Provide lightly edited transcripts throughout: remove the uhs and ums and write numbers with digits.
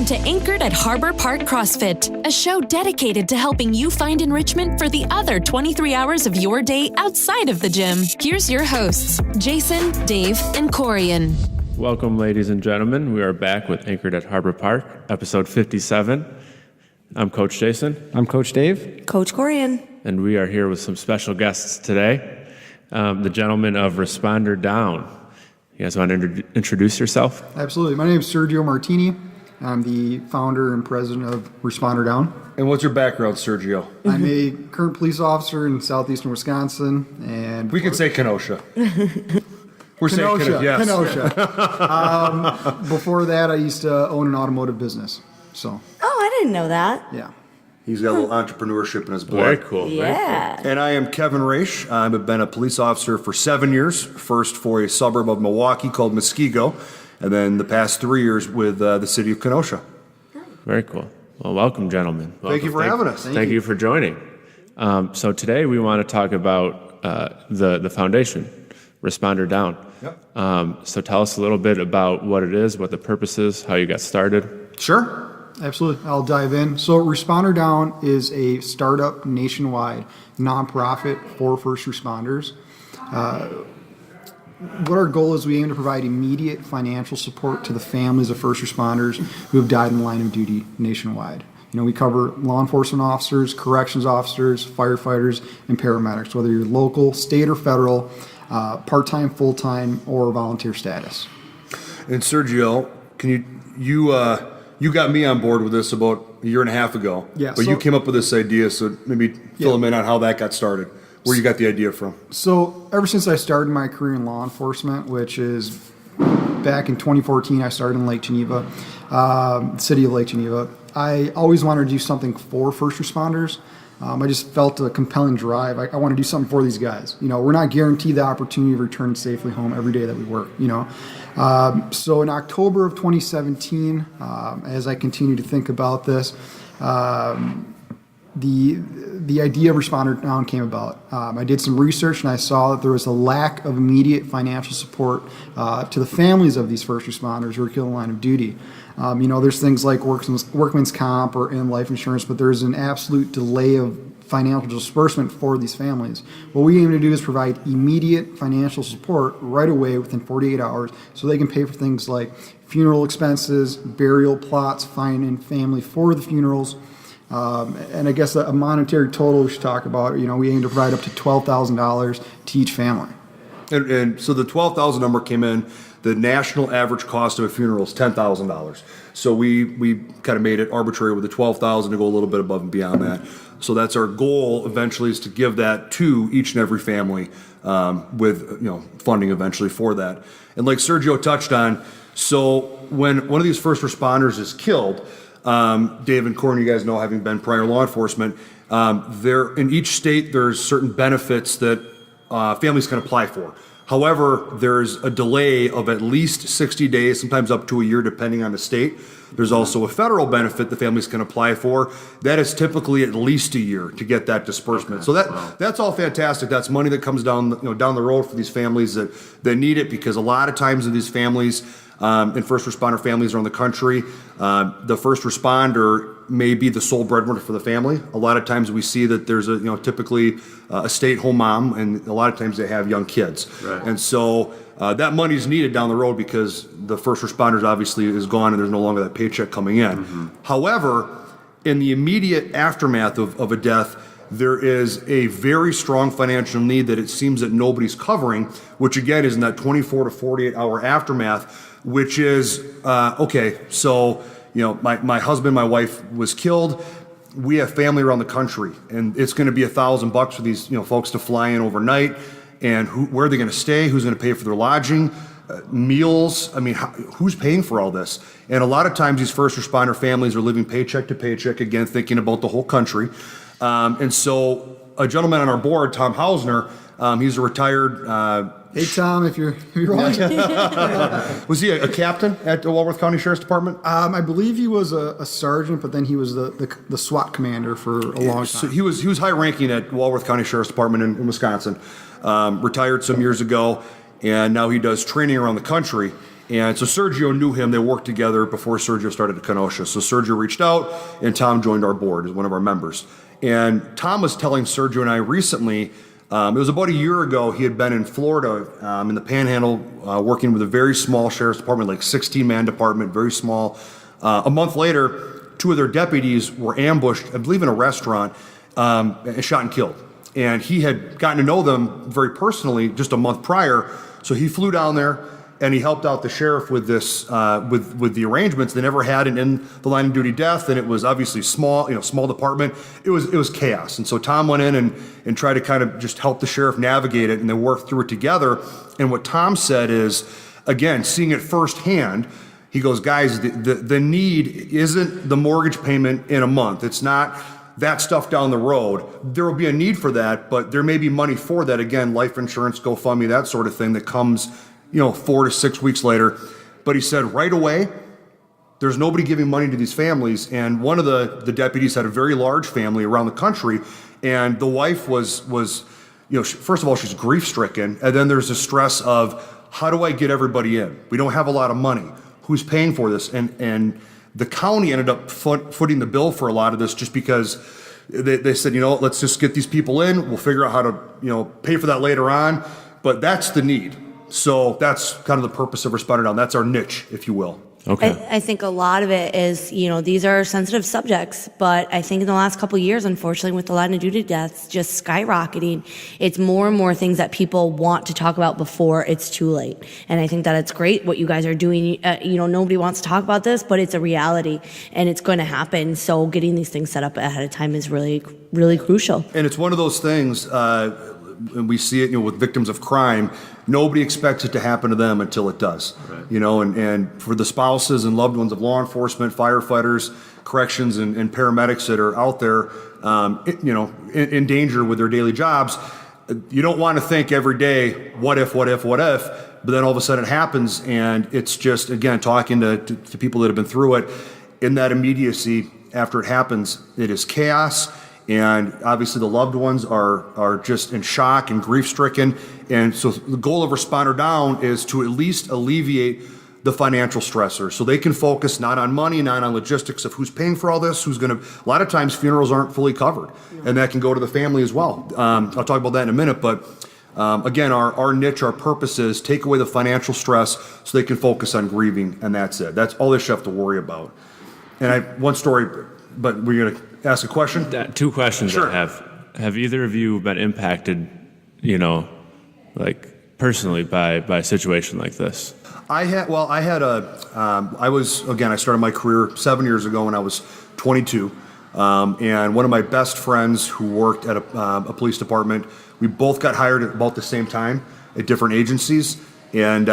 to Anchored at Harbor Park CrossFit, a show dedicated to helping you find enrichment for the other 23 hours of your day outside of the gym. Here's your hosts, Jason, Dave, and Corian. Welcome, ladies and gentlemen. We are back with Anchored at Harbor Park, episode 57. I'm Coach Jason. I'm Coach Dave. Coach Corian. And we are here with some special guests today. The gentlemen of Responder Down. You guys want to introduce yourself? Absolutely. My name is Sergio Martini. I'm the founder and president of Responder Down. And what's your background, Sergio? I'm a current police officer in southeastern Wisconsin. And we can say Kenosha. We're Kenosha, saying yes. Kenosha. Before that, I used to own an automotive business. So. Oh, I didn't know that. Yeah. He's got a little entrepreneurship in his blood. Very cool. Yeah. Very cool. And I am Kevin Raiche. I've been a police officer for 7 years, first for a suburb of Milwaukee called Muskego, and then the past 3 years with the city of Kenosha. Very cool. Well, welcome, gentlemen. Welcome. Thank you for having us. Thank you for joining. So today we want to talk about the foundation, Responder Down. Yep. So tell us a little bit about what it is, what the purpose is, how you got started. Sure. Absolutely. I'll dive in. So Responder Down is a startup nationwide nonprofit for first responders. What our goal is, we aim to provide immediate financial support to the families of first responders who have died in the line of duty nationwide. You know, we cover law enforcement officers, corrections officers, firefighters, and paramedics, whether you're local, state, or federal, part-time, full-time, or volunteer status. And Sergio, can you got me on board with this about a year and a half ago. Yeah. But you came up with this idea, so maybe fill them in on how that got started, where you got the idea from. So ever since I started my career in law enforcement, which is back in 2014, I started in Lake Geneva, city of Lake Geneva. I always wanted to do something for first responders. I just felt a compelling drive. I want to do something for these guys. You know, we're not guaranteed the opportunity to return safely home every day that we work, you know. So in October of 2017, as I continue to think about this, the idea of Responder Down came about. I did some research and I saw that there was a lack of immediate financial support to the families of these first responders who are killed in the line of duty. You know, there's things like workman's comp or in life insurance, but there's an absolute delay of financial disbursement for these families. What we aim to do is provide immediate financial support right away within 48 hours so they can pay for things like funeral expenses, burial plots, finding family for the funerals. And I guess a monetary total we should talk about, you know, we aim to provide up to $12,000 to each family. And so the 12,000 number came in. The national average cost of a funeral is $10,000. So we kind of made it arbitrary with the 12,000 to go a little bit above and beyond that. So that's our goal eventually, is to give that to each and every family with funding eventually for that. And like Sergio touched on, so when one of these first responders is killed, Dave and Corn, you guys know, having been prior law enforcement, there in each state there's certain benefits that families can apply for. However, there's a delay of at least 60 days, sometimes up to a year, depending on the state. There's also a federal benefit that families can apply for. That is typically at least a year to get that disbursement. So that's all fantastic. That's money that comes down the road for these families that need it, because a lot of times in these families, in first responder families around the country, the first responder may be the sole breadwinner for the family. A lot of times we see that there's typically a stay-at-home mom, and a lot of times they have young kids. Right. And so that money is needed down the road because the first responders obviously is gone and there's no longer that paycheck coming in. Mm-hmm. However, in the immediate aftermath of a death, there is a very strong financial need that it seems that nobody's covering, which again is in that 24 to 48 hour aftermath, which is, so my husband, my wife was killed. We have family around the country, and it's going to be $1,000 for these folks to fly in overnight. And where are they going to stay? Who's going to pay for their lodging, meals? I mean, who's paying for all this? And a lot of times these first responder families are living paycheck to paycheck, again, thinking about the whole country. And so a gentleman on our board, Tom Hausner, he's a retired... Hey, Tom, if you're watching. Was he a captain at the Walworth County Sheriff's Department? I believe he was a sergeant, but then he was the SWAT commander for a long time. So he was high ranking at Walworth County Sheriff's Department in Wisconsin. Retired some years ago, and now he does training around the country. And so Sergio knew him. They worked together before Sergio started at Kenosha. So Sergio reached out, and Tom joined our board as one of our members. And Tom was telling Sergio and I recently, it was about a year ago, he had been in Florida in the Panhandle working with a very small sheriff's department, like 16-man department, very small. A month later, 2 of their deputies were ambushed, I believe in a restaurant, and shot and killed. And he had gotten to know them very personally just a month prior, so he flew down there and he helped out the sheriff with this, with the arrangements. They never had an in the line of duty death, and it was obviously small department. It was chaos, and so Tom went in and tried to kind of just help the sheriff navigate it, and they worked through it together. And what Tom said is, again, seeing it firsthand, he goes, guys, the need isn't the mortgage payment in a month. It's not that stuff down the road. There will be a need for that, but there may be money for that. Again, life insurance, GoFundMe, that sort of thing that comes 4 to 6 weeks later. But he said right away, there's nobody giving money to these families. And one of the deputies had a very large family around the country. And the wife was first of all, she's grief stricken. And then there's the stress of, how do I get everybody in? We don't have a lot of money. Who's paying for this? And the county ended up footing the bill for a lot of this just because they said, let's just get these people in. We'll figure out how to, pay for that later on. But that's the need. So that's kind of the purpose of Responder Down. That's our niche, if you will. Okay. I think a lot of it is, these are sensitive subjects, but I think in the last couple of years, unfortunately, with the line of duty deaths just skyrocketing, it's more and more things that people want to talk about before it's too late. And I think that it's great what you guys are doing. Nobody wants to talk about this, but it's a reality and it's going to happen. So getting these things set up ahead of time is really, really crucial. And it's one of those things, and we see it, with victims of crime. Nobody expects it to happen to them until it does. Right. And for the spouses and loved ones of law enforcement, firefighters, corrections, and paramedics that are out there, in danger with their daily jobs, you don't want to think every day, what if, but then all of a sudden it happens, and it's just, again, talking to people that have been through it, in that immediacy after it happens, it is chaos. And obviously the loved ones are just in shock and grief-stricken. And so the goal of Responder Down is to at least alleviate the financial stressor so they can focus not on money, not on logistics of who's paying for all this, a lot of times funerals aren't fully covered. And that can go to the family as well. I'll talk about that in a minute, but again, our niche, our purpose is take away the financial stress so they can focus on grieving, and that's it. That's all they should have to worry about. And one story, but we're going to ask a question? 2 questions. Sure. Have either of you been impacted, personally by a situation like this? I started my career 7 years ago when I was 22. And one of my best friends who worked at a police department, we both got hired at about the same time at different agencies. And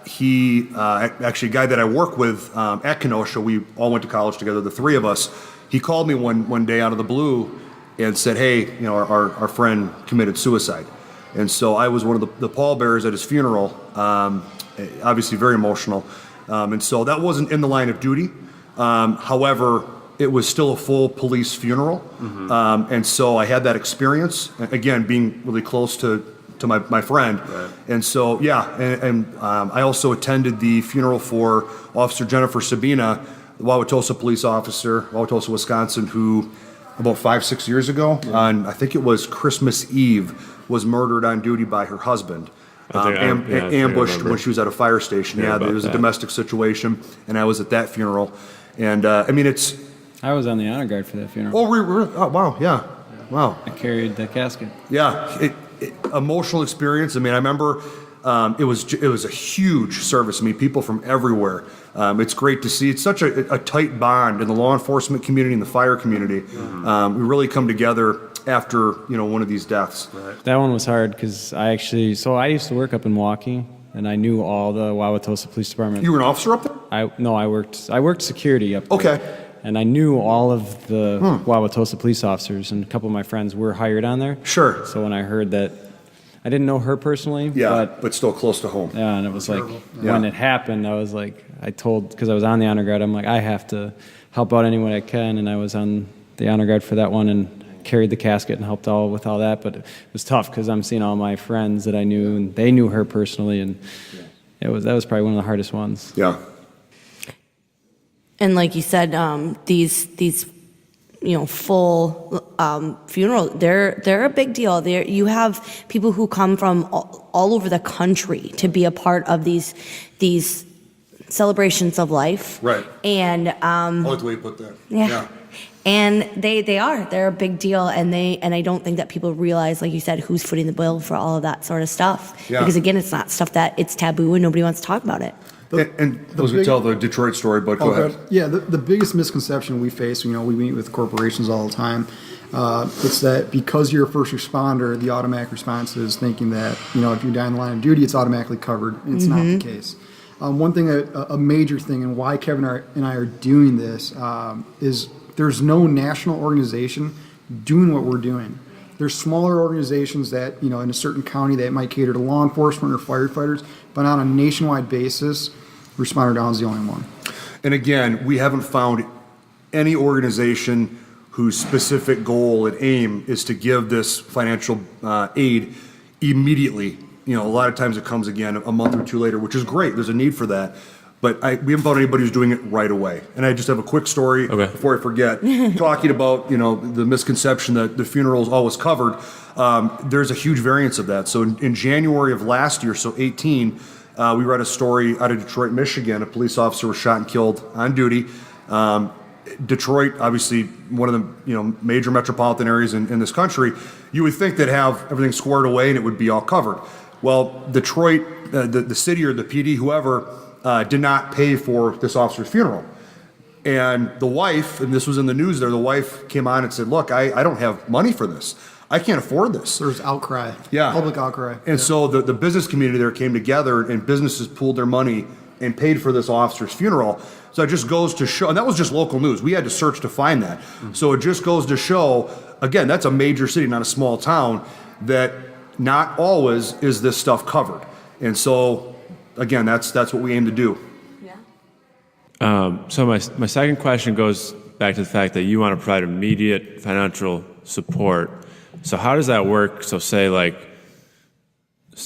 he, actually a guy that I work with at Kenosha, we all went to college together, the 3 of us. He called me one day out of the blue and said, hey, our friend committed suicide. And so I was one of the pallbearers at his funeral, obviously very emotional. And so that wasn't in the line of duty. However, it was still a full police funeral. Mm-hmm. And so I had that experience, again, being really close to my friend. Right. And so, I also attended the funeral for Officer Jennifer Sabina, the Wauwatosa police officer, Wauwatosa, Wisconsin, who about 5-6 years ago, on I think it was Christmas Eve, was murdered on duty by her husband. Ambushed when she was at a fire station. Yeah, there was a domestic situation, and I was at that funeral. And I was on the honor guard for that funeral. Oh, wow, yeah. Wow. I carried the casket. Yeah, emotional experience. I remember it was a huge service. People from everywhere. It's great to see. It's such a tight bond in the law enforcement community and the fire community. Mm-hmm. We really come together after one of these deaths. Right. That one was hard because I used to work up in Milwaukee, and I knew all the Wauwatosa Police Department. You were an officer up there? I worked security up there. Okay. And I knew all of the Wauwatosa police officers, and a couple of my friends were hired on there. Sure. So when I heard that, I didn't know her personally. Yeah, but still close to home. Yeah, and it was when it happened, I was because I was on the honor guard, I'm like, I have to help out any way I can, and I was on the honor guard for that one and carried the casket and helped with all that. But it was tough because I'm seeing all my friends that I knew, and they knew her personally, and that was probably one of the hardest ones. Yeah. And like you said, these full funeral, they're a big deal. You have people who come from all over the country to be a part of these celebrations of life. Right. And I like the way you put that. yeah. And they're a big deal, and I don't think that people realize, like you said, who's footing the bill for all of that sort of stuff. Yeah. Because again, it's not stuff that it's taboo and nobody wants to talk about it. And I was going to tell the Detroit story, but go ahead. Yeah, the biggest misconception we face, we meet with corporations all the time. It's that because you're a first responder, the automatic response is thinking that, if you die in the line of duty, it's automatically covered. It's not the case. One thing, a major thing, and why Kevin and I are doing this, is there's no national organization doing what we're doing. There's smaller organizations that, in a certain county that might cater to law enforcement or firefighters, but on a nationwide basis, Responder Down is the only one. And again, we haven't found any organization whose specific goal and aim is to give this financial aid immediately. A lot of times it comes again a month or two later, which is great. There's a need for that. But we haven't found anybody who's doing it right away. And I just have a quick story before I forget. Talking about, the misconception that the funeral is always covered. There's a huge variance of that. So in January of last year, so 18, we read a story out of Detroit, Michigan. A police officer was shot and killed on duty. Detroit, obviously one of the major metropolitan areas in this country. You would think they'd have everything squared away and it would be all covered. Well, Detroit, the city or the PD, whoever, did not pay for this officer's funeral. And the wife, and this was in the news there, the wife came on and said, look, I don't have money for this. I can't afford this. There's outcry. Yeah. Public outcry. And so the business community there came together and businesses pooled their money and paid for this officer's funeral. So it just goes to show, and that was just local news. We had to search to find that. So it just goes to show, again, that's a major city, not a small town, that not always is this stuff covered. And so, again, that's what we aim to do. So my second question goes back to the fact that you want to provide immediate financial support. So how does that work? So say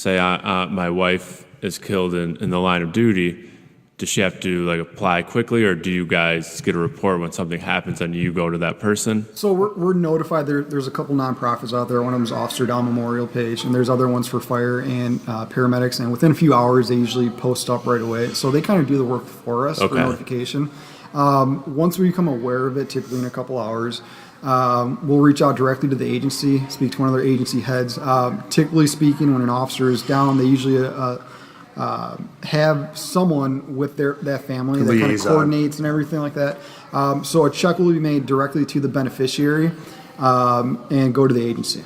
my wife is killed in the line of duty. Does she have to apply quickly, or do you guys get a report when something happens and you go to that person? So we're notified. There's a couple nonprofits out there. One of them is Officer Down Memorial Page, and there's other ones for fire and paramedics. And within a few hours, they usually post up right away. So they kind of do the work for us for notification. Once we become aware of it, typically in a couple hours, we'll reach out directly to the agency, speak to one of their agency heads. Typically speaking, when an officer is down, they usually have someone with that family that kind of coordinates and everything like that. So a check will be made directly to the beneficiary and go to the agency.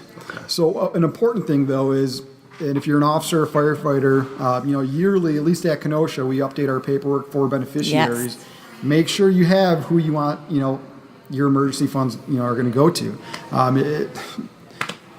So an important thing, though, is, and if you're an officer or firefighter, yearly, at least at Kenosha, we update our paperwork for beneficiaries. Yes. Make sure you have who you want, your emergency funds, are going to go to.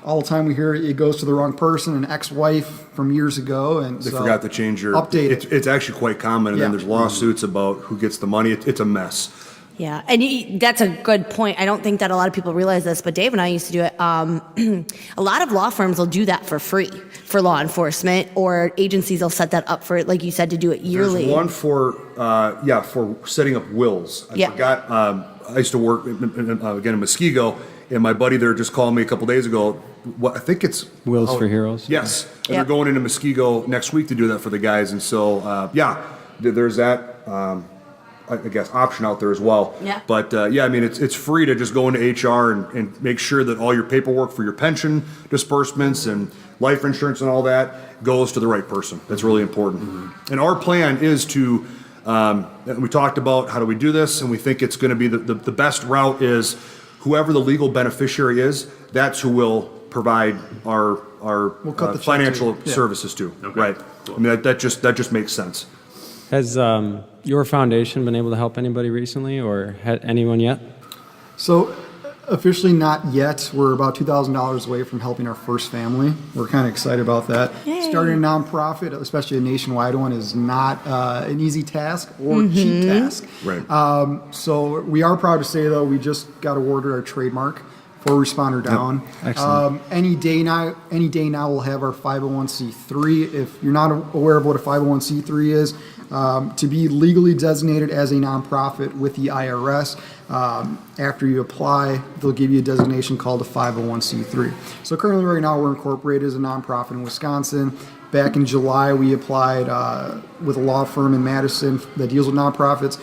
All the time we hear it goes to the wrong person, an ex-wife from years ago, and they forgot to change your update it. It's actually quite common, and then there's lawsuits about who gets the money. It's a mess. Yeah, and that's a good point. I don't think that a lot of people realize this, but Dave and I used to do it. A lot of law firms will do that for free for law enforcement, or agencies will set that up for, like you said, to do it yearly. There's one for setting up wills. I forgot. I used to work again in Muskego, and my buddy there just called me a couple days ago. I think it's Wills for Heroes. Yes, and they're going into Muskego next week to do that for the guys, and so there's that. I guess option out there as well. Yeah. But it's free to just go into HR and make sure that all your paperwork for your pension disbursements and life insurance and all that goes to the right person. That's really important. Mm-hmm. And our plan is to. We talked about how do we do this, and we think it's going to be the best route is whoever the legal beneficiary is. That's who will provide our financial services to. Okay. Right. Cool. I mean that just makes sense. Has your foundation been able to help anybody recently, or had anyone yet? So, officially not yet. We're about $2,000 away from helping our first family. We're kind of excited about that. Yay. Starting a nonprofit, especially a nationwide one, is not an easy task or cheap task. Right. So we are proud to say, though, we just got awarded our trademark for Responder Down. Excellent. Any day now, we'll have our 501c3. If you're not aware of what a 501c3 is, to be legally designated as a nonprofit with the IRS, after you apply, they'll give you a designation called a 501c3. So currently, right now, we're incorporated as a nonprofit in Wisconsin. Back in July, we applied with a law firm in Madison that deals with nonprofits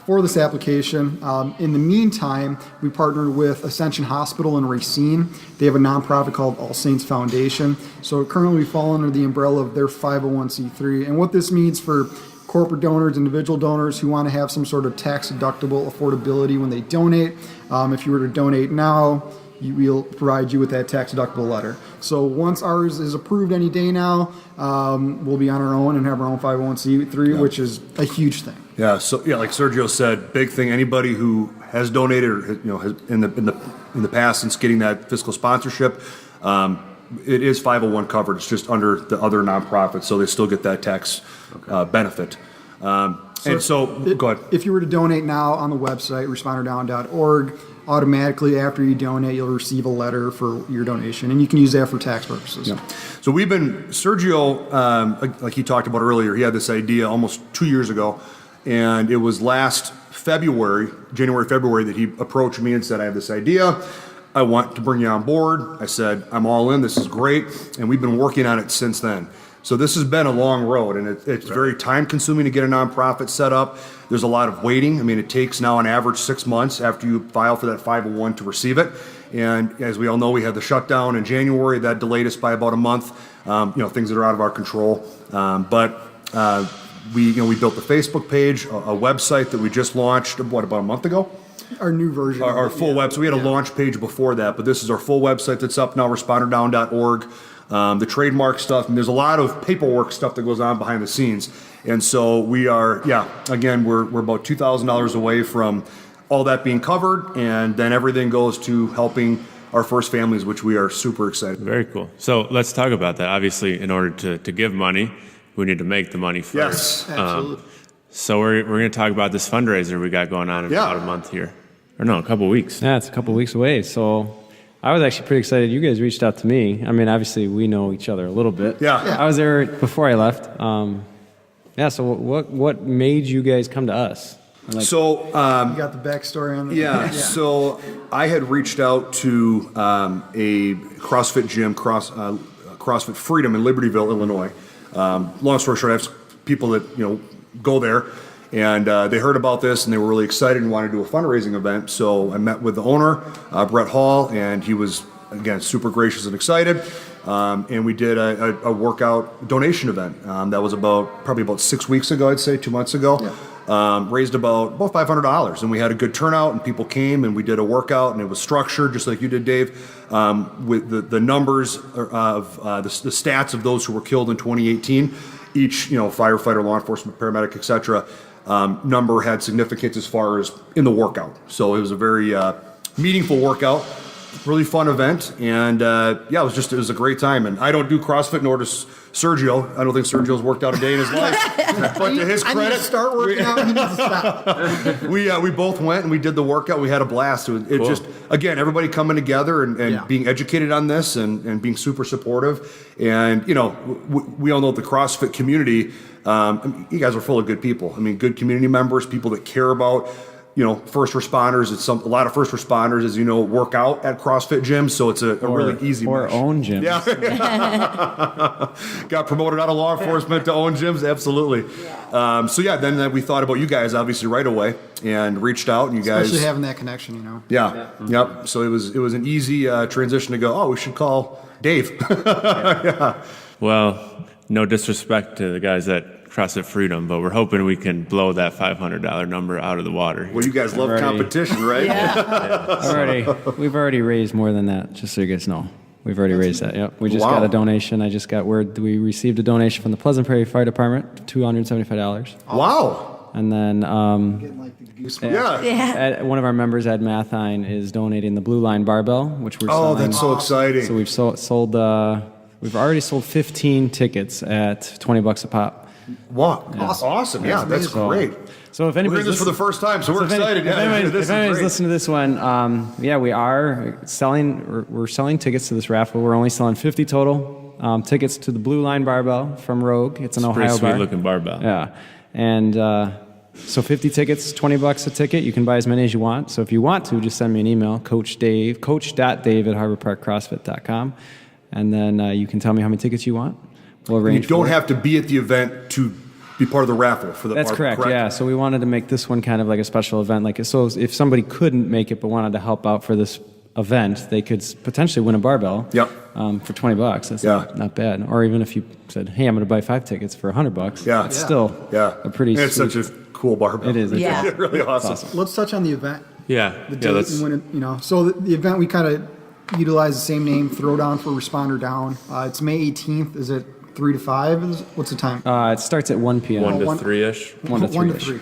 for this application. In the meantime, we partnered with Ascension Hospital in Racine. They have a nonprofit called All Saints Foundation. So currently we fall under the umbrella of their 501c3. And what this means for corporate donors, individual donors who want to have some sort of tax deductible affordability when they donate, if you were to donate now, we'll provide you with that tax deductible letter. So once ours is approved any day now, we'll be on our own and have our own 501c3, which is a huge thing. Yeah. So yeah, like Sergio said, big thing. Anybody who has donated or has in the past since getting that fiscal sponsorship, it is 501 covered. It's just under the other nonprofits, so they still get that tax benefit. Go ahead. If you were to donate now on the website, responderdown.org, automatically after you donate, you'll receive a letter for your donation, and you can use that for tax purposes. Yeah. So Sergio, like he talked about earlier, he had this idea almost 2 years ago, and it was last January, February, that he approached me and said, I have this idea. I want to bring you on board. I said, I'm all in. This is great. And we've been working on it since then. So this has been a long road, and it's very time-consuming to get a nonprofit set up. There's a lot of waiting. I mean, it takes now on average 6 months after you file for that 501 to receive it. And as we all know, we had the shutdown in January. That delayed us by about a month, things that are out of our control. We built the Facebook page, a website that we just launched, about a month ago? Our new version. Our full website. We had a launch page before that, but this is our full website that's up now, responderdown.org. The trademark stuff, and there's a lot of paperwork stuff that goes on behind the scenes. And so we are, again, we're about $2,000 away from all that being covered, and then everything goes to helping our first families, which we are super excited about. Very cool. So let's talk about that. Obviously, in order to give money, we need to make the money first. Yes, absolutely. So we're going to talk about this fundraiser we got going on in about a month here. Or no, a couple weeks. Yeah, it's a couple weeks away. So I was actually pretty excited. You guys reached out to me. I mean, obviously, we know each other a little bit. Yeah. I was there before I left. So what made you guys come to us? You got the backstory on that? So I had reached out to a CrossFit gym, CrossFit Freedom in Libertyville, Illinois. Long story short, I have people that go there, and they heard about this and they were really excited and wanted to do a fundraising event. So I met with the owner, Brett Hall, and he was again super gracious and excited. And we did a workout donation event that was probably about 6 weeks ago, I'd say 2 months ago. Yeah. Raised about $500, and we had a good turnout, and people came, and we did a workout, and it was structured just like you did, Dave, with the numbers of the stats of those who were killed in 2018. Each firefighter, law enforcement, paramedic, etc. Number had significance as far as in the workout. So it was a very meaningful workout. Really fun event, and it was a great time. And I don't do CrossFit, nor does Sergio. I don't think Sergio's worked out a day in his life. But to his credit, I need to start working out. He needs to stop. we both went and we did the workout. We had a blast. It cool. Just again, everybody coming together and being educated on this and being super supportive. And we all know the CrossFit community. You guys are full of good people. I mean, good community members, people that care about first responders. A lot of first responders, as you know, work out at CrossFit gyms, so it's a really easy or mesh. Own gyms. Yeah, got promoted out of law enforcement to own gyms. Absolutely. Then we thought about you guys obviously right away and reached out, and you guys especially having that connection, Yeah. Yep. So it was an easy transition to go. Oh, we should call Dave. Yeah. Well, no disrespect to the guys at CrossFit Freedom, but we're hoping we can blow that $500 number out of the water. Well, you guys love competition, right? We've already raised more than that, just so you guys know. We've already raised that, yep. We just got a donation. I just got word we received a donation from the Pleasant Prairie Fire Department, $275. Wow. And then getting like the goosebumps. one of our members, Ed Mathine, is donating the Blue Line Barbell, which we're selling. Oh, that's so exciting. So we've sold we've already sold 15 tickets at $20 a pop. Wow, awesome. Yeah, that's great. So if We're anybody's doing this for the first time, so we're excited. If anybody's This is great. listening to this one, we are selling. We're selling tickets to this raffle. We're only selling 50 total tickets to the Blue Line Barbell from Rogue. It's an Ohio Pretty sweet bar. looking barbell. Yeah, and so 50 tickets, $20 a ticket. You can buy as many as you want. So if you want to, just send me an email, coach.dave@harborparkcrossfit.com, and then you can tell me how many tickets you want. We'll arrange. You don't for it. have to be at the event to be part of the raffle for the That's correct. Yeah. So we wanted to make this one kind of like a special event. Like, so if somebody couldn't make it but wanted to help out for this event, they could potentially win a barbell. Yep. For $20. That's not bad. Or even if you said, "Hey, I'm going to buy 5 tickets for $100." Yeah. It's still a pretty. And it's sweet, such a cool barbell. It is. It's Yeah. awesome. Really awesome. It's awesome. Let's touch on the event. Yeah. The Yeah. date Let's. and when it, so the event, we kind of utilize the same name, Throwdown for Responder Down. It's May 18th. Is it 3 to 5? What's the time? It starts at 1 p.m. 1 to one- 3-ish. 1 to 3. 3.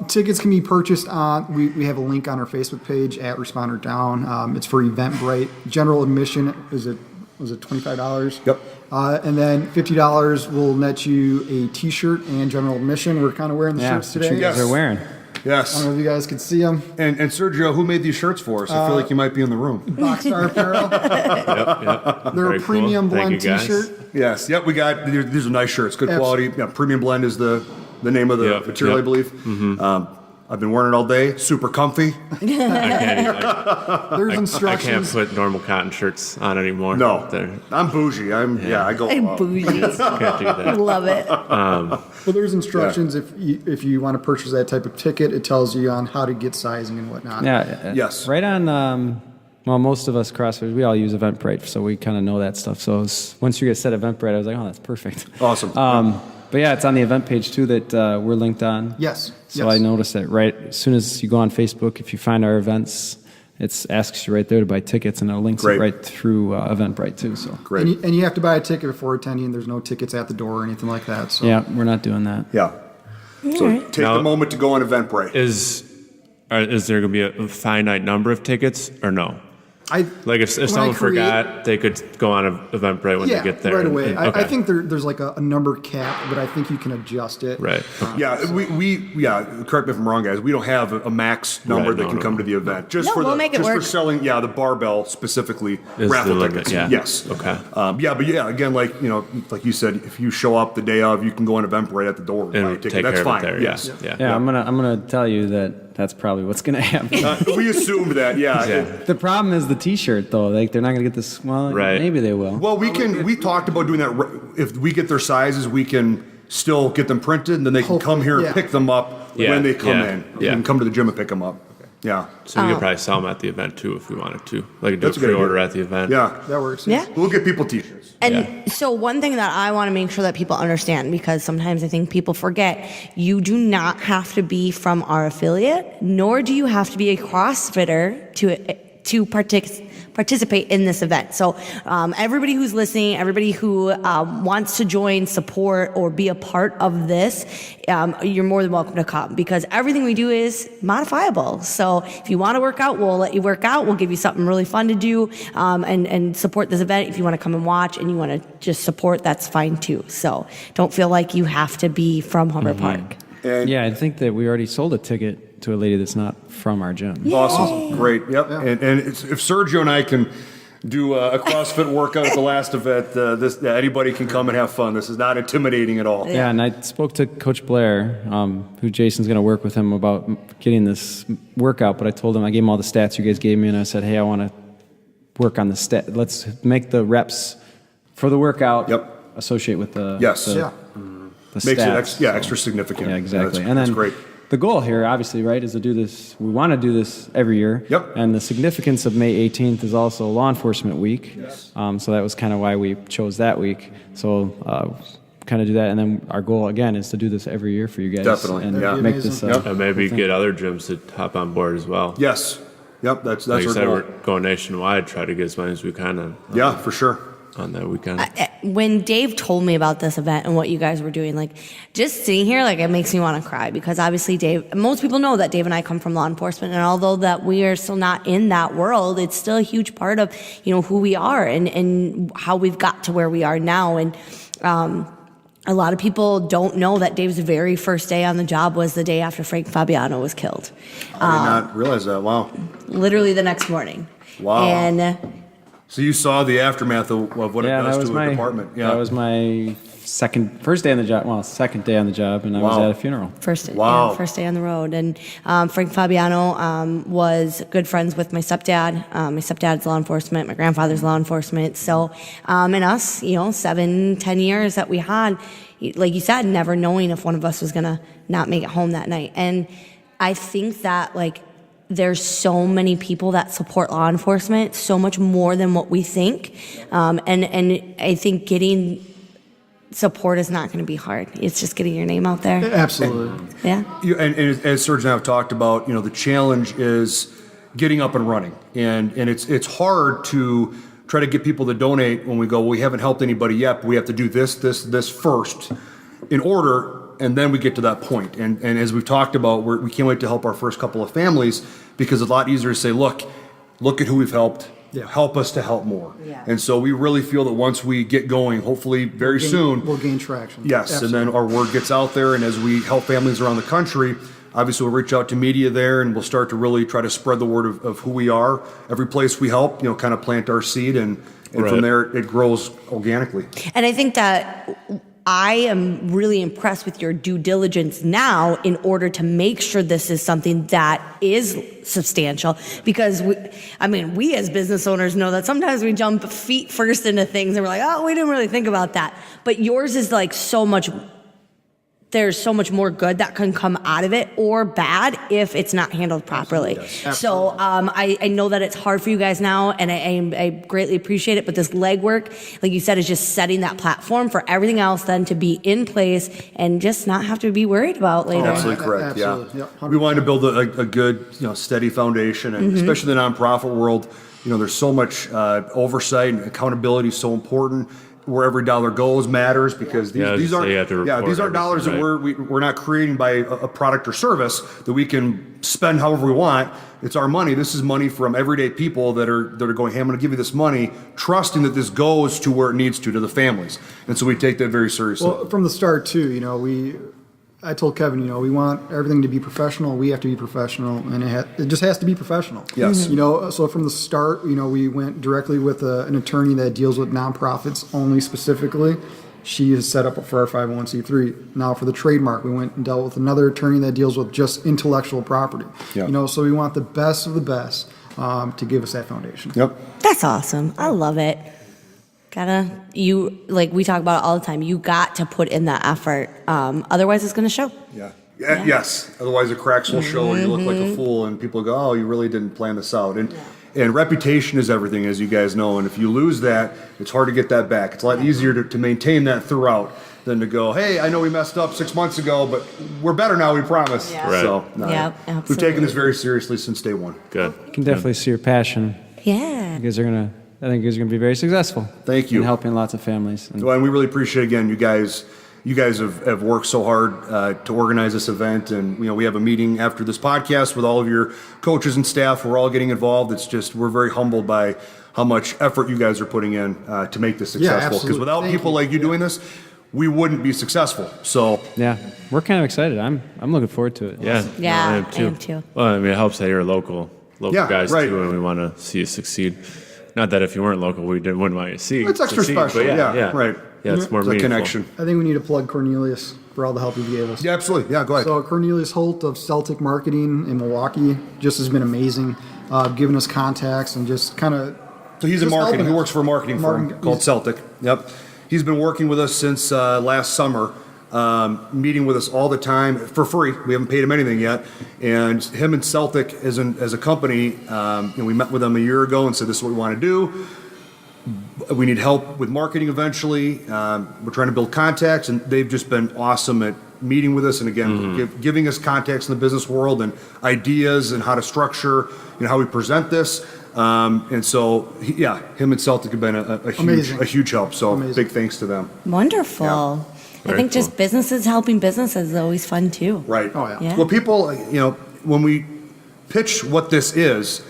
Tickets can be purchased on, we have a link on our Facebook page at Responder Down. It's for Eventbrite. General admission was it $25? Yep. And then $50 will net you a T-shirt and general admission. We're kind of wearing the shirts What you today. guys Yes. are wearing. I Yes. don't know if you guys can see them. And Sergio, who made these shirts for us? I feel like you might be in the room. Boxstar Apparel. Yep. They're Very a premium cool. Thank blend you, guys. T-shirt. Yes. Yep. We got these are nice shirts. Good quality. Yeah. Premium blend is the name of the Yep, material, yep. I believe. I've been wearing it all day. Super comfy. There's I can't instructions. put normal cotton shirts on anymore. No, They're, I'm bougie. I go. I'm up. bougie. can't do that. Love it. Well, there's instructions if you want to purchase that type of ticket. It tells you on how to get sizing and whatnot. Yeah. Yes. Right on. Well, most of us CrossFitters, we all use Eventbrite, so we kind of know that stuff. So once you get set Eventbrite, I was like, oh, that's perfect. Awesome. But yeah, it's on the event page too that we're linked on. Yes. So yes. I noticed that right as soon as you go on Facebook, if you find our events, it asks you right there to buy tickets, and it links Great. it right through Eventbrite too. So Great. And you have to buy a ticket before attending. There's no tickets at the door or anything like that. So yeah, we're not doing that. Yeah. So take Now- the moment to go on Eventbrite. Is there going to be a finite number of tickets or no? Like if when someone I create- forgot, they could go on Eventbrite when yeah, they get there. right away. Okay. I think there's like a number cap, but I think you can adjust it. Right. Yeah, correct me if I'm wrong, guys. We don't have a max number Right, that no, can no, come no. to the event. Just No, for we'll make it just for work. selling, the barbell specifically, Is raffle the limit, tickets. yeah. Yes. Okay. Again, like you said, if you show up the day of, you can go on Eventbrite at the door and buy a And ticket. take That's care fine. of it there. Yes. Yeah, I'm gonna tell you that that's probably what's gonna happen. We assumed that. Yeah. Yeah. The problem is the T-shirt though. Like they're not gonna get this. Well, Right. maybe they will. Well, we talked about doing that. If we get their sizes, we can still get them printed, and then they can come here and Yeah. pick them up Yeah, when they come yeah, in. yeah. You can come to the gym and pick them up. Yeah. So we could probably sell them at the event too if we wanted to. Like do That's a a good pre-order idea. at the event. Yeah. That works. Yeah. We'll get people T-shirts. And so one thing that I want to make sure that people understand, because sometimes I think people forget, you do not have to be from our affiliate, nor do you have to be a CrossFitter to participate in this event. So everybody who's listening, everybody who wants to join, support, or be a part of this, you're more than welcome to come, because everything we do is modifiable. So if you want to work out, we'll let you work out. We'll give you something really fun to do and support this event. If you want to come and watch and you want to just support, that's fine too. So don't feel like you have to be from Humber Park. And Yeah, I think that we already sold a ticket to a lady that's not from our gym. awesome. Great. Yep. And if Sergio and I can do a CrossFit workout at the last event, anybody can come and have fun. This is not intimidating at all. Yeah, and I spoke to Coach Blair, who Jason's going to work with him about getting this workout, but I told him, I gave him all the stats you guys gave me, and I said, hey, I want to work on the stat. Let's make the reps for the workout associate with the, Yes. the Makes stats. it extra significant. Yeah, exactly. That's, And then that's great. the goal here, obviously, right, is to do this. We want to do this every year. Yep. And the significance of May 18th is also Law Enforcement Week. Yes. So that was kind of why we chose that week. So kind of do that. And then our goal, again, is to do this every year for you guys. Definitely, And yeah. make this And maybe get other gyms to hop on board as well. Yes. Yep. That's Like you our said, goal. we're going nationwide, try to get as many as we can Yeah, for sure. on that weekend. When Dave told me about this event and what you guys were doing, like just sitting here, like it makes me want to cry, because obviously most people know that Dave and I come from law enforcement, and although that we are still not in that world, it's still a huge part of, who we are and how we've got to where we are now. And, a lot of people don't know that Dave's very first day on the job was the day after Frank Fabiano was killed. I did not realize that. Wow. Literally the next morning. Wow. And So you saw the aftermath of what it does to a department. Yeah. That was my second day on the job, and I was at a funeral. first day on the road. And Frank Fabiano was good friends with my stepdad. My stepdad's law enforcement, my grandfather's law enforcement. So, and us, 7-10 years that we had, like you said, never knowing if one of us was going to not make it home that night. And I think that, there's so many people that support law enforcement, so much more than what we think. And I think getting support is not going to be hard. It's just getting your name out there. Absolutely. Yeah. And as Serge and I have talked about, the challenge is getting up and running. And it's hard to try to get people to donate when we go, well, we haven't helped anybody yet, but we have to do this first in order, and then we get to that point. And as we've talked about, we can't wait to help our first couple of families, because it's a lot easier to say, look at who we've helped. Yeah. Help us to help more. Yeah. And so we really feel that once we get going, hopefully very soon, We'll gain traction. yes, Absolutely. and then our word gets out there, and as we help families around the country, obviously we'll reach out to media there, and we'll start to really try to spread the word of who we are. Every place we help, kind of plant our seed, and Right. from there it grows organically. And I think that I am really impressed with your due diligence now in order to make sure this is something that is substantial, because we as business owners know that sometimes we jump feet first into things and we're like, oh, we didn't really think about that. But yours is there's so much more good that can come out of it, or bad if it's not handled properly. Yes. So I know that it's hard for you guys now, and I greatly appreciate it. But this legwork, like you said, is just setting that platform for everything else then to be in place and just not have to be worried about later. Absolutely correct. Absolutely. Yeah, Yep, we wanted to build a good, steady foundation, and especially in the nonprofit world, there's so much oversight and accountability is so important. Where every dollar goes matters, because these aren't dollars that we're not creating by a product or service that we can spend however we want. It's our money. This is money from everyday people that are going, hey, I'm going to give you this money, trusting that this goes to where it needs to the families. And so we take that very seriously. Well, from the start too, I told Kevin, we want everything to be professional. We have to be professional, and it just has to be professional. Yes. So from the start, we went directly with an attorney that deals with nonprofits only specifically. She is set up for our 501c3. Now for the trademark, we went and dealt with another attorney that deals with just intellectual property. Yeah. So we want the best of the best to give us that foundation. Yep. That's awesome. I love it. We talk about it all the time. You got to put in that effort. Otherwise it's going to show. Yeah. Yes. Otherwise the cracks will show, and you look like a fool, and people go, oh, you really didn't plan this out. And reputation is everything, as you guys know. And if you lose that, it's hard to get that back. It's a lot easier to maintain that throughout than to go, hey, I know we messed up 6 months ago, but we're better now, we promise. Yeah. Right. So, Absolutely. we've taken this very seriously since day one. Good. You can definitely see your passion. Yeah. I think you guys are going to be very successful. Thank you. In helping lots of families. And Well, and we really appreciate, again, you guys have worked so hard to organize this event, and we have a meeting after this podcast with all of your coaches and staff. We're all getting involved. It's just, we're very humbled by how much effort you guys are putting in to make this successful. Because absolutely. without Thank people you. like you doing this, we wouldn't be successful. So yeah, we're kind of excited. I'm looking forward to it. Yeah. Yeah, I I am too. Well, it helps that you're local Yeah, guys right. too, and we want to see you succeed. Not that if you weren't local, we wouldn't want you to see. It's extra succeed, special. but Yeah, right. Yeah, it's more it's a meaningful. connection. I think we need to plug Cornelius for all the help he gave us. Yeah, absolutely. Yeah, go ahead. So Cornelius Holt of Celtic Marketing in Milwaukee just has been amazing, giving us contacts and just kind of. So he's in marketing. He works for a marketing firm called he's- Celtic. Yep. He's been working with us since last summer, meeting with us all the time for free. We haven't paid him anything yet. And him and Celtic as a company, we met with them a year ago and said, this is what we want to do. We need help with marketing eventually. We're trying to build contacts, and they've just been awesome at meeting with us and, again, giving us contacts in the business world and ideas and how to structure, how we present this. And so, him and Celtic have been a huge help. So Amazing. big thanks to them. Wonderful. Yeah. I think just businesses helping businesses is always fun too. Right. Oh, yeah. Yeah. Well, people, when we pitch what this is,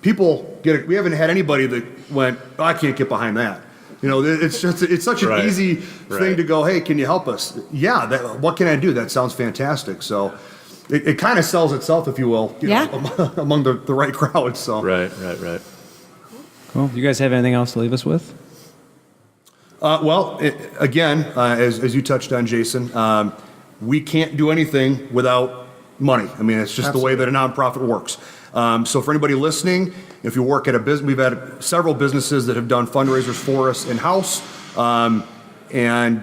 people get it. We haven't had anybody that went, oh, I can't get behind that. It's such an easy thing to go, hey, can you help us? Yeah, what can I do? That sounds fantastic. So it kind of sells itself, if you will, among the right crowd. So Right. Cool. You guys have anything else to leave us with? As you touched on, Jason, we can't do anything without money. I mean, it's just the way that a nonprofit works. So for anybody listening, if you work at a business, we've had several businesses that have done fundraisers for us in-house, and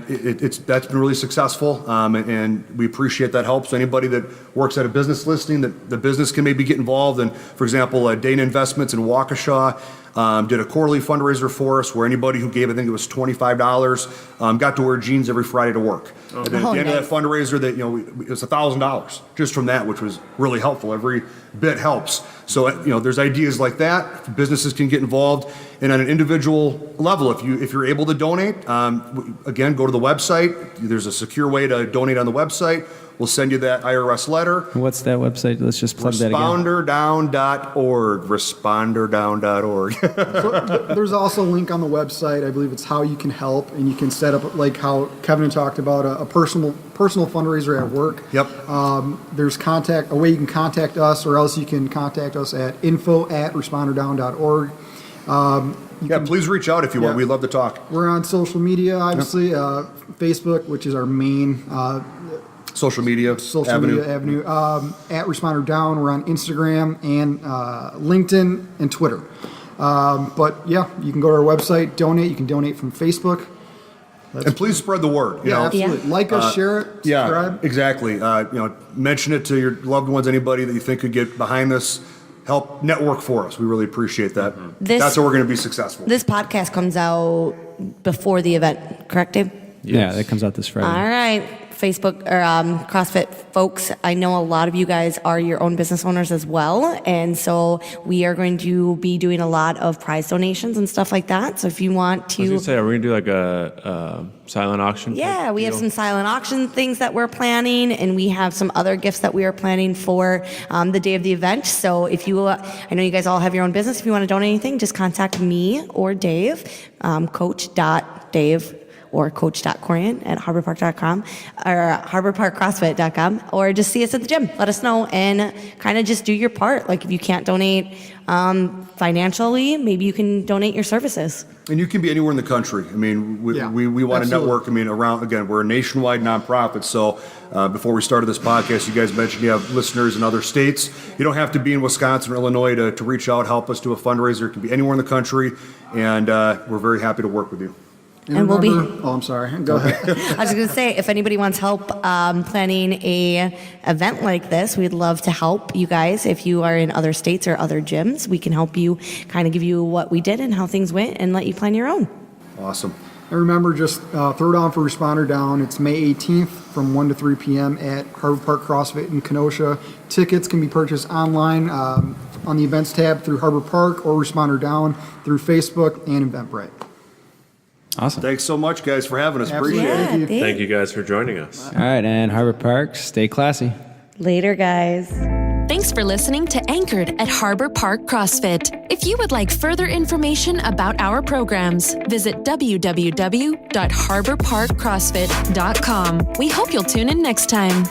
that's been really successful, and we appreciate that help. So anybody that works at a business listing, that the business can maybe get involved. And for example, Dana Investments in Waukesha did a quarterly fundraiser for us where anybody who gave, I think it was $25, got to wear jeans every Friday to work. And then at the end of that fundraiser, it was $1,000 just from that, which was really helpful. Every bit helps. So there's ideas like that. Businesses can get involved, and on an individual level, if you're able to donate, again, go to the website. There's a secure way to donate on the website. We'll send you that IRS letter. What's that website? Let's just plug that again. Responderdown.org. Responderdown.org. So there's also a link on the website. I believe it's how you can help, and you can set up, like how Kevin talked about, a personal fundraiser at work. Yep. There's a way you can contact us, or else you can contact us at info@responderdown.org. Please reach out if you want. We'd love to talk. We're on social media, obviously. Facebook, which is our main social media avenue. At Responder Down. We're on Instagram and LinkedIn and Twitter. You can go to our website, donate. You can donate from Facebook. And please spread the word. Absolutely. Like us, share it, subscribe. Exactly. Mention it to your loved ones, anybody that you think could get behind this. Help network for us. We really appreciate that. That's how we're going to be successful. This podcast comes out before the event, correct, Dave? Yes. Yeah, that comes out this Friday. All right. Facebook or CrossFit folks, I know a lot of you guys are your own business owners as well, and so we are going to be doing a lot of prize donations and stuff like that. So if you want to, I was gonna say, are we gonna do like a silent auction? Yeah, we have some silent auction things that we're planning, and we have some other gifts that we are planning for the day of the event. So if you, I know you guys all have your own business. If you want to donate anything, just contact me or Dave, coach.dave. or coach.corian at harborpark.com or harborparkcrossfit.com, or just see us at the gym. Let us know and kind of just do your part. Like if you can't donate financially, maybe you can donate your services. And you can be anywhere in the country. I mean, we want to network. I mean, around, again, we're a nationwide nonprofit. So before we started this podcast, you guys mentioned you have listeners in other states. You don't have to be in Wisconsin or Illinois to reach out, help us do a fundraiser. It can be anywhere in the country. And we're very happy to work with you. And we'll be. Oh, I'm sorry. Go ahead. I was going to say, if anybody wants help planning a event like this, we'd love to help you guys. If you are in other states or other gyms, we can help you, kind of give you what we did and how things went, and let you plan your own. Awesome. And remember, just throw down for Responder Down. It's May 18th from 1 to 3 p.m. at Harbor Park CrossFit in Kenosha. Tickets can be purchased online on the events tab through Harbor Park, or Responder Down through Facebook and Eventbrite. Awesome. Thanks so much, guys, for having us. Appreciate it. Thank you guys for joining us. All right, and Harbor Park, stay classy. Later, guys. Thanks for listening to Anchored at Harbor Park CrossFit. If you would like further information about our programs, visit www.harborparkcrossfit.com. We hope you'll tune in next time.